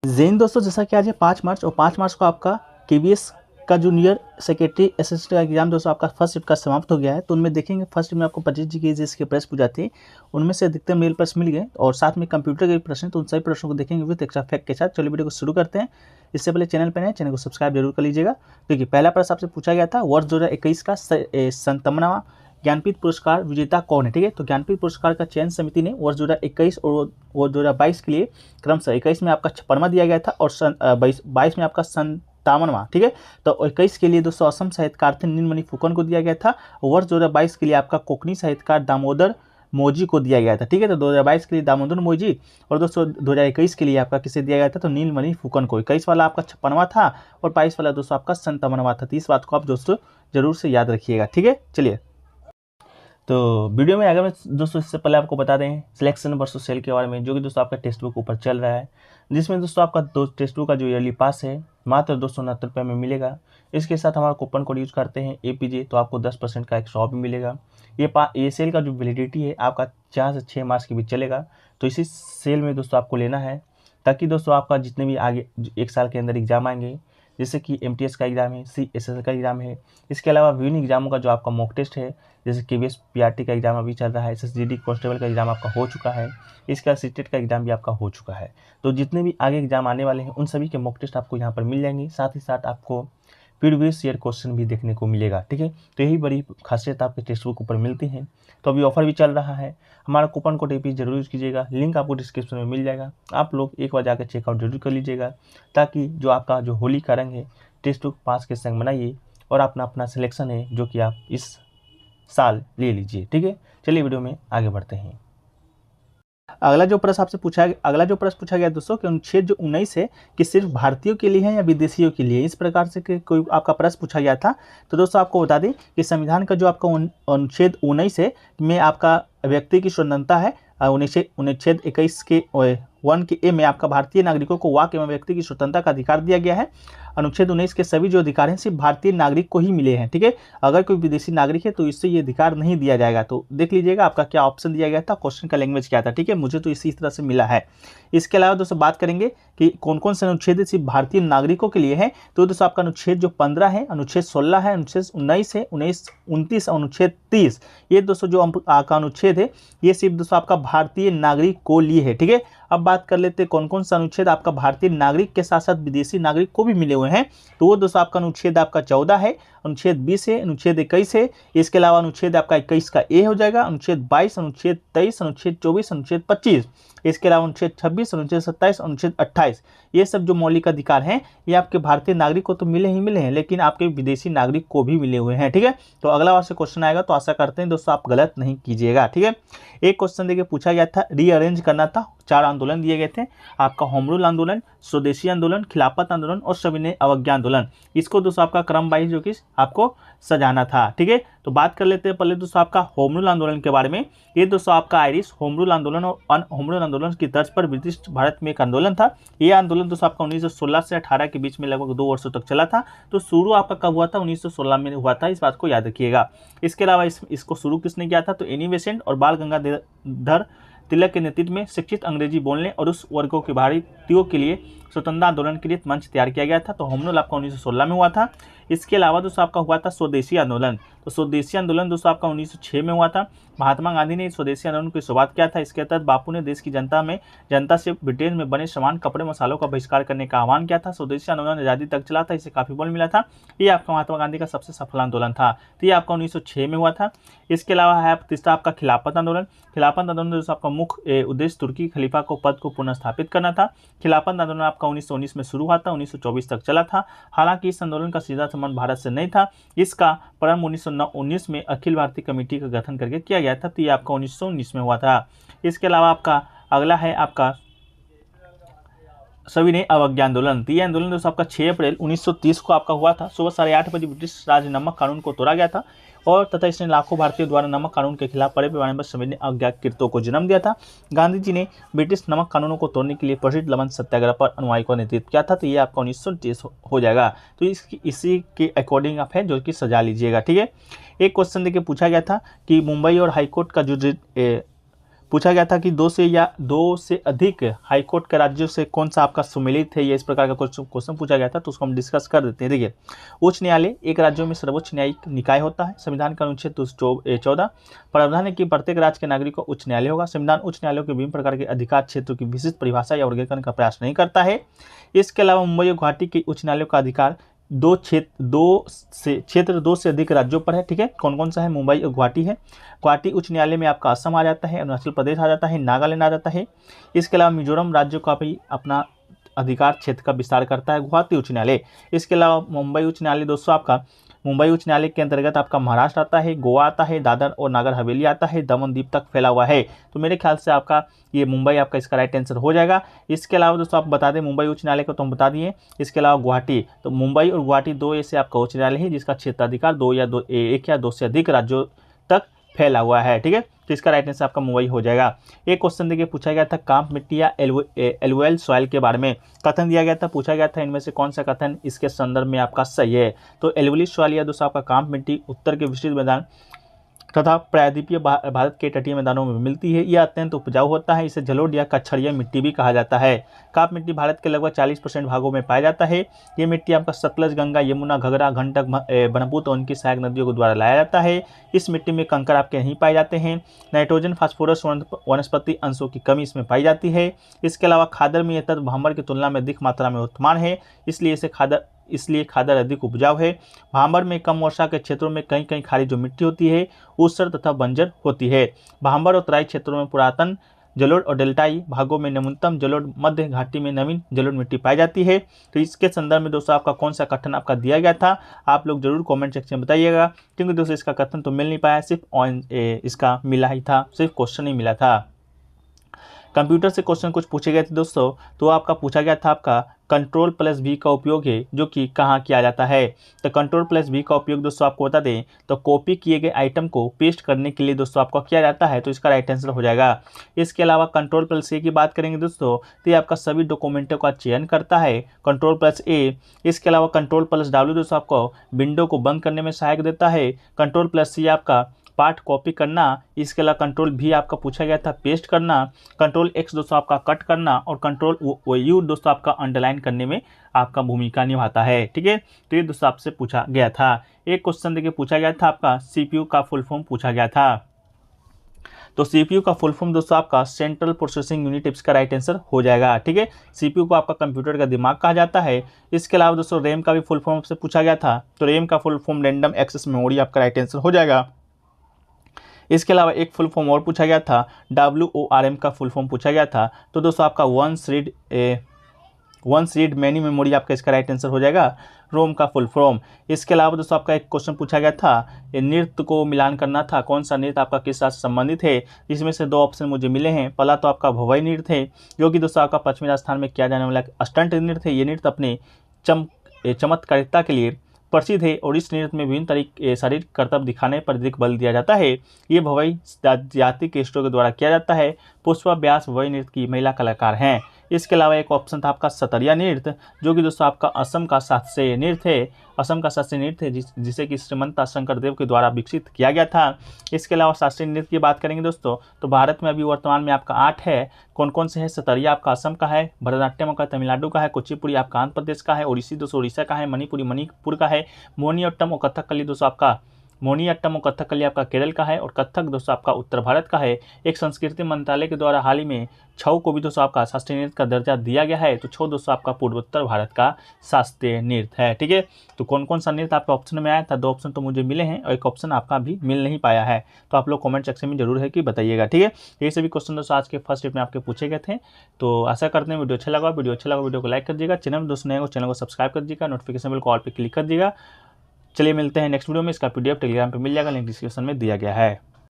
जैन दोस्तों, जैसा कि आज है 5 मार्च और 5 मार्च को आपका केबीएस का जूनियर सेक्रेटरी असिस्टेंट का एग्जाम दोस्तों आपका फर्स्ट शिफ्ट का समाप्त हो गया है। तो उनमें देखेंगे फर्स्ट में आपको 25 जीके के प्रश्न पूछाते हैं, उनमें से अधिकतर मेल प्रश्न मिल गए और साथ में कंप्यूटर के प्रश्न, तो उन सभी प्रश्नों को देखेंगे विद एक्स्ट्रा फैक्ट के साथ। चलिए वीडियो को शुरू करते हैं। इससे पहले चैनल पर नए, चैनल को सब्सक्राइब जरूर कर लीजिएगा। देखिए, पहला प्रश्न आपसे पूछा गया था, वर्ष 2021 का 57वां ज्ञानपीठ पुरस्कार विजेता कौन है। ठीक है, तो ज्ञानपीठ पुरस्कार का चयन समिति ने वर्ष 2021 और 2022 के लिए क्रमशः 21 में आपका 56वां दिया गया था और 22 में आपका 57वां। ठीक है, तो 21 के लिए दोस्तों असम साहित्यकार थे नीलमणि फुकन को दिया गया था। वर्ष 2022 के लिए आपका कोकणी साहित्यकार दामोदर मोजी को दिया गया था। ठीक है, तो 2022 के लिए दामोदर मोजी और दोस्तों 2021 के लिए आपका किसे दिया गया था, तो नीलमणि फुकन को। 21 वाला आपका 56वां था और 22 वाला दोस्तों आपका 57वां था। तो इस बात को आप दोस्तों जरूर से याद रखिएगा। ठीक है, चलिए तो वीडियो में अगर मैं दोस्तों इससे पहले आपको बता दें सिलेक्शन वर्सेस सेल के बारे में, जो कि दोस्तों आपका टेक्स्ट बुक ऊपर चल रहा है, जिसमें दोस्तों आपका टेक्स्ट बुक का जो ईयरली पास है मात्र 269 रुपये में मिलेगा। इसके साथ हमारा कूपन कोड यूज करते हैं APJ, तो आपको 10% का एक्स्ट्रा भी मिलेगा। ये सेल का जो वैलिडिटी है आपका 4 से 6 मार्च के बीच चलेगा। तो इसी सेल में दोस्तों आपको लेना है, ताकि दोस्तों आपका जितने भी आगे 1 साल के अंदर एग्जाम आएंगे, जैसे कि MTS का एग्जाम है, CSS का एग्जाम है, इसके अलावा विभिन्न एग्जामों का जो आपका मॉक टेस्ट है, जैसे KVS PRT का एग्जाम अभी चल रहा है, SSGD कांस्टेबल का एग्जाम आपका हो चुका है, इसके अलावा सीटेट का एग्जाम भी आपका हो चुका है। तो जितने भी आगे एग्जाम आने वाले हैं उन सभी के मॉक टेस्ट आपको यहाँ पर मिल जाएंगे। साथ ही साथ आपको प्रीवियस ईयर क्वेश्चन भी देखने को मिलेगा। ठीक है, तो यही बड़ी खासियत आपके टेक्स्ट बुक ऊपर मिलती है। तो अभी ऑफर भी चल रहा है, हमारा कूपन कोड APJ जरूर यूज कीजिएगा, लिंक आपको डिस्क्रिप्शन में मिल जाएगा। आप लोग एक बार जाकर चेकआउट जरूर कर लीजिएगा, ताकि जो आपका जो होली का रंग है टेक्स्ट बुक पास के संग बनाइए और अपना सिलेक्शन है जो कि आप इस साल ले लीजिए। ठीक है, चलिए वीडियो में आगे बढ़ते हैं। अगला जो प्रश्न पूछा गया दोस्तों कि अनुच्छेद जो 19 है कि सिर्फ भारतीयों के लिए है या विदेशियों के लिए, इस प्रकार से कोई आपका प्रश्न पूछा गया था। तो दोस्तों आपको बता दें कि संविधान का जो आपका अनुच्छेद 19 है में आपका व्यक्ति की स्वतंत्रता है। अनुच्छेद 21 के 1 के A में आपका भारतीय नागरिकों को वाक एवं व्यक्ति की स्वतंत्रता का अधिकार दिया गया है। अनुच्छेद 19 के सभी जो अधिकार हैं सिर्फ भारतीय नागरिक को ही मिले हैं। ठीक है, अगर कोई विदेशी नागरिक है तो इससे ये अधिकार नहीं दिया जाएगा। तो देख लीजिएगा आपका क्या ऑप्शन दिया गया था, क्वेश्चन का लैंग्वेज क्या था। ठीक है, मुझे तो इसी तरह से मिला है। इसके अलावा दोस्तों बात करेंगे कि कौन कौन से अनुच्छेद सिर्फ भारतीय नागरिकों के लिए है। तो दोस्तों आपका अनुच्छेद जो 15 है, अनुच्छेद 16 है, अनुच्छेद 19 है, 29 अनुच्छेद 30, ये दोस्तों जो आपका अनुच्छेद है ये सिर्फ दोस्तों आपका भारतीय नागरिक को लिए है। ठीक है, अब बात कर लेते हैं कौन कौन सा अनुच्छेद आपका भारतीय नागरिक के साथ साथ विदेशी नागरिक को भी मिले हुए हैं। तो वो दोस्तों आपका अनुच्छेद आपका 14 है, अनुच्छेद 20 है, अनुच्छेद 21 है। इसके अलावा अनुच्छेद आपका 21 का A हो जाएगा, अनुच्छेद 22, अनुच्छेद 23, अनुच्छेद 24, अनुच्छेद 25, इसके अलावा अनुच्छेद 26, अनुच्छेद 27, अनुच्छेद 28, ये सब जो मौलिक अधिकार हैं ये आपके भारतीय नागरिक को तो मिले ही मिले हैं, लेकिन आपके विदेशी नागरिक को भी मिले हुए हैं। ठीक है, तो अगला बार से क्वेश्चन आएगा तो आशा करते हैं दोस्तों आप गलत नहीं कीजिएगा। ठीक है, एक क्वेश्चन देखिए पूछा गया था, रीअरेंज करना था। 4 आंदोलन दिए गए थे आपका, होम रूल आंदोलन, स्वदेशी आंदोलन, खिलाफत आंदोलन और सविनय अवज्ञा आंदोलन। इसको दोस्तों आपका क्रम वाइज जो कि आपको सजाना था। ठीक है, तो बात कर लेते हैं पहले दोस्तों आपका होम रूल आंदोलन के बारे में। ये दोस्तों आपका आयरिश होम रूल आंदोलन और अन होम रूल आंदोलन की तर्ज पर ब्रिटिश भारत में एक आंदोलन था। ये आंदोलन दोस्तों आपका 1916 से 18 के बीच में लगभग 2 वर्षों तक चला था। तो शुरू आपका कब हुआ था, 1916 में हुआ था, इस बात को याद रखिएगा। इसके अलावा इसको शुरू किसने किया था, तो एनी बेसेंट और बाल गंगाधर तिलक के नेतृत्व में शिक्षित अंग्रेजी बोलने और उस वर्गों के भारतीयों के लिए स्वतंत्रता आंदोलन के लिए मंच तैयार किया गया था। तो होम रूल आपका 1916 में हुआ था। इसके अलावा दोस्तों आपका हुआ था स्वदेशी आंदोलन। तो स्वदेशी आंदोलन दोस्तों आपका 1906 में हुआ था। महात्मा गांधी ने स्वदेशी आंदोलन की शुरुआत किया था। इसके तहत बापू ने देश की जनता से ब्रिटेन में बने सामान, कपड़े, मसालों का बहिष्कार करने का आह्वान किया था। स्वदेशी आंदोलन आज़ादी तक चला था, इसे काफी बल मिला था। ये आपका महात्मा गांधी का सबसे सफल आंदोलन था। तो ये आपका 1906 में हुआ था। इसके अलावा है तीसरा आपका खिलाफत आंदोलन। खिलाफत आंदोलन दोस्तों आपका मुख्य उद्देश्य तुर्की खलीफा को पद को पुनः स्थापित करना था। खिलाफत आंदोलन आपका 1919 में शुरू हुआ था, 1924 तक चला था। हालांकि इस आंदोलन का सीधा संबंध भारत से नहीं था। इसका प्रारंभ 1919 में अखिल भारतीय कमेटी का गठन करके किया गया था। तो ये आपका 1919 में हुआ था। इसके अलावा आपका अगला है आपका सविनय अवज्ञा आंदोलन। तो ये आंदोलन दोस्तों आपका 6 अप्रैल 1930 को आपका हुआ था। सुबह 8:30 बजे ब्रिटिश राज नमक कानून को तोड़ा गया था और तथा इसने लाखों भारतीयों द्वारा नमक कानून के खिलाफ बड़े पैमाने पर सविनय अवज्ञा कृत्यों को जन्म दिया था। गांधी जी ने ब्रिटिश नमक कानूनों को तोड़ने के लिए प्रसिद्ध लवण सत्याग्रह पर अनुयायियों का नेतृत्व किया था। तो ये आपका 1930 हो जाएगा। तो इसी के अकॉर्डिंग आप है जो कि सजा लीजिएगा। ठीक है, एक क्वेश्चन देखिए पूछा गया था कि मुंबई और हाईकोर्ट का जो पूछा गया था कि दो से अधिक हाईकोर्ट के राज्यों से कौन सा आपका सुमेलित है, ये इस प्रकार का क्वेश्चन पूछा गया था, तो उसको हम डिस्कस कर देते हैं। देखिए, उच्च न्यायालय एक राज्यों में सर्वोच्च न्यायिक निकाय होता है। संविधान का अनुच्छेद 14 प्रावधान है कि प्रत्येक राज्य के नागरिक को उच्च न्यायालय होगा। संविधान उच्च न्यायालयों के विभिन्न प्रकार के अधिकार क्षेत्रों की विशिष्ट परिभाषा या वर्गीकरण का प्रयास नहीं करता है। इसके अलावा मुंबई और गुवाहाटी के उच्च न्यायालयों का अधिकार दो क्षेत्र दो से अधिक राज्यों पर है। ठीक है, कौन कौन सा है? मुंबई और गुवाहाटी है। गुवाहाटी उच्च न्यायालय में आपका असम आ जाता है, अरुणाचल प्रदेश आ जाता है, नागालैंड आ जाता है। इसके अलावा मिजोरम राज्यों का भी अपना अधिकार क्षेत्र का विस्तार करता है गुवाहाटी उच्च न्यायालय। इसके अलावा मुंबई उच्च न्यायालय दोस्तों आपका मुंबई उच्च न्यायालय के अंतर्गत आपका महाराष्ट्र आता है, गोवा आता है, दादर और नागर हवेली आता है, दमन द्वीप तक फैला हुआ है। तो मेरे ख्याल से आपका ये मुंबई आपका इसका राइट आंसर हो जाएगा। इसके अलावा दोस्तों आप बता दें मुंबई उच्च न्यायालय को तो हम बता दिए। इसके अलावा गुवाहाटी, तो मुंबई और गुवाहाटी दो ऐसे आपका उच्च न्यायालय है जिसका क्षेत्राधिकार एक या दो से अधिक राज्यों तक फैला हुआ है। ठीक है, तो इसका राइट आंसर आपका मुंबई हो जाएगा। एक क्वेश्चन देखिए पूछा गया था काम्प मिट्टी या एलुवियल सॉइल के बारे में कथन दिया गया था, पूछा गया था इनमें से कौन सा कथन इसके संदर्भ में आपका सही है। तो एलुवियल सॉइल या दोस्तों आपका काम्प मिट्टी उत्तर के विस्तृत मैदान तथा प्रायद्वीपीय भारत के तटीय मैदानों में मिलती है। यह अत्यंत उपजाऊ होता है, इसे जलोढ़ या कच्छड़िया मिट्टी भी कहा जाता है। काप मिट्टी भारत के लगभग 40% भागों में पाया जाता है। ये मिट्टी आपका सतलज, गंगा, यमुना, घघरा, गंडक, ब्रह्मपुत्र और उनकी सहायक नदियों के द्वारा लाया जाता है। इस मिट्टी में कंकड़ आपके नहीं पाए जाते हैं। नाइट्रोजन, फास्फोरस, वनस्पति अंशों की कमी इसमें पाई जाती है। इसके अलावा खादर में यह तत्व भांबर की तुलना में अधिक मात्रा में वर्तमान है, इसलिए खादर अधिक उपजाऊ है। भांबर में कम वर्षा के क्षेत्रों में कहीं कहीं खारी जो मिट्टी होती है ऊसर तथा बंजर होती है। भांबर और तराई क्षेत्रों में पुरातन जलोढ़ और डेल्टाई भागों में न्यूनतम जलोढ़, मध्य घाटी में नवीन जलोढ़ मिट्टी पाई जाती है। तो इसके संदर्भ में दोस्तों आपका कौन सा कथन आपका दिया गया था, आप लोग जरूर कमेंट सेक्शन में बताइएगा, क्योंकि दोस्तों इसका कथन तो मिल नहीं पाया, सिर्फ इसका मिला ही था, सिर्फ क्वेश्चन ही मिला था। कंप्यूटर से क्वेश्चन कुछ पूछे गए थे दोस्तों, तो आपका पूछा गया था आपका Ctrl+V का उपयोग है जो कि कहाँ किया जाता है। तो Ctrl+V का उपयोग दोस्तों आपको बता दें तो कॉपी किए गए आइटम को पेस्ट करने के लिए दोस्तों आपको किया जाता है, तो इसका राइट आंसर हो जाएगा। इसके अलावा Ctrl+A की बात करेंगे दोस्तों, तो ये आपका सभी डॉक्यूमेंटों का चयन करता है, Ctrl+A। इसके अलावा Ctrl+W दोस्तों आपको विंडो को बंद करने में सहायक देता है। Ctrl+C आपका पार्ट कॉपी करना। इसके अलावा Ctrl+V आपका पूछा गया था पेस्ट करना। Ctrl+X दोस्तों आपका कट करना और Ctrl+U दोस्तों आपका अंडरलाइन करने में आपका भूमिका निभाता है। ठीक है, तो ये दोस्तों आपसे पूछा गया था। एक क्वेश्चन देखिए पूछा गया था आपका CPU का फुल फॉर्म पूछा गया था। तो CPU का फुल फॉर्म दोस्तों आपका सेंट्रल प्रोसेसिंग यूनिट इसका राइट आंसर हो जाएगा। ठीक है, CPU को आपका कंप्यूटर का दिमाग कहा जाता है। इसके अलावा दोस्तों रैम का भी फुल फॉर्म से पूछा गया था, तो रैम का full form random access memory आपका राइट आंसर हो जाएगा। इसके अलावा एक फुल फॉर्म और पूछा गया था, WORM का फुल फॉर्म पूछा गया था, तो दोस्तों आपका वंस रीड मैनी मेमोरी आपका इसका राइट आंसर हो जाएगा, रोम का फुल फॉर्म। इसके अलावा दोस्तों आपका एक क्वेश्चन पूछा गया था, नृत्य को मिलान करना था, कौन सा नृत्य आपका किस साथ संबंधित है। इसमें से दो ऑप्शन मुझे मिले हैं। पहला तो आपका भवई नृत्य है जो कि दोस्तों आपका पश्चिमी राजस्थान में किया जाने वाला स्टंट नृत्य है। ये नृत्य अपने चमत्कारिता के लिए प्रसिद्ध है और इस नृत्य में विभिन्न शारीरिक कर्तव्य दिखाने पर अधिक बल दिया जाता है। ये भवई जाति के स्टोर के द्वारा किया जाता है। पुष्पा व्यास भवई नृत्य की महिला कलाकार हैं। इसके अलावा एक ऑप्शन था आपका सतरिया नृत्य जो कि दोस्तों आपका असम का शास्त्रीय नृत्य है। असम का शास्त्रीय नृत्य है जिसे कि श्रीमंत शंकरदेव के द्वारा विकसित किया गया था। इसके अलावा शास्त्रीय नृत्य की बात करेंगे दोस्तों, तो भारत में अभी वर्तमान में आपका 8 है। कौन कौन से है? सतरिया आपका असम का है, भरतनाट्यम आपका तमिलनाडु का है, कुचिपुड़ी आपका आंध्र प्रदेश का है, ओडिसी दोस्तों उड़ीसा का है, मणिपुरी मणिपुर का है, मोहिनीअट्टम और कथकली दोस्तों आपका मोहिनीअट्टम और कथकली आपका केरल का है और कथक दोस्तों आपका उत्तर भारत का है। एक संस्कृति मंत्रालय के द्वारा हाल ही में छऊ को भी दोस्तों आपका शास्त्रीय नृत्य का दर्जा दिया गया है, तो छऊ दोस्तों आपका पूर्वोत्तर भारत का शास्त्रीय नृत्य है। ठीक है, तो कौन कौन सा नृत्य आपका ऑप्शन में आया था? 2 ऑप्शन तो मुझे मिले हैं और एक ऑप्शन आपका भी मिल नहीं पाया है, तो आप लोग कमेंट सेक्शन में जरूर है कि बताइएगा। ठीक है, ये सभी क्वेश्चन दोस्तों आज के फर्स्ट स्टेप में आपके पूछे गए थे। तो आशा करते हैं वीडियो अच्छा लगा वीडियो को लाइक कर दीजिएगा, चैनल में दोस्तों नए हो चैनल को सब्सक्राइब कर दीजिएगा, नोटिफिकेशन बेल को ऑल पे क्लिक कर दीजिएगा। चलिए मिलते हैं नेक्स्ट वीडियो में। इसका PDF टेलीग्राम पे मिल जाएगा, लिंक डिस्क्रिप्शन में दिया गया है।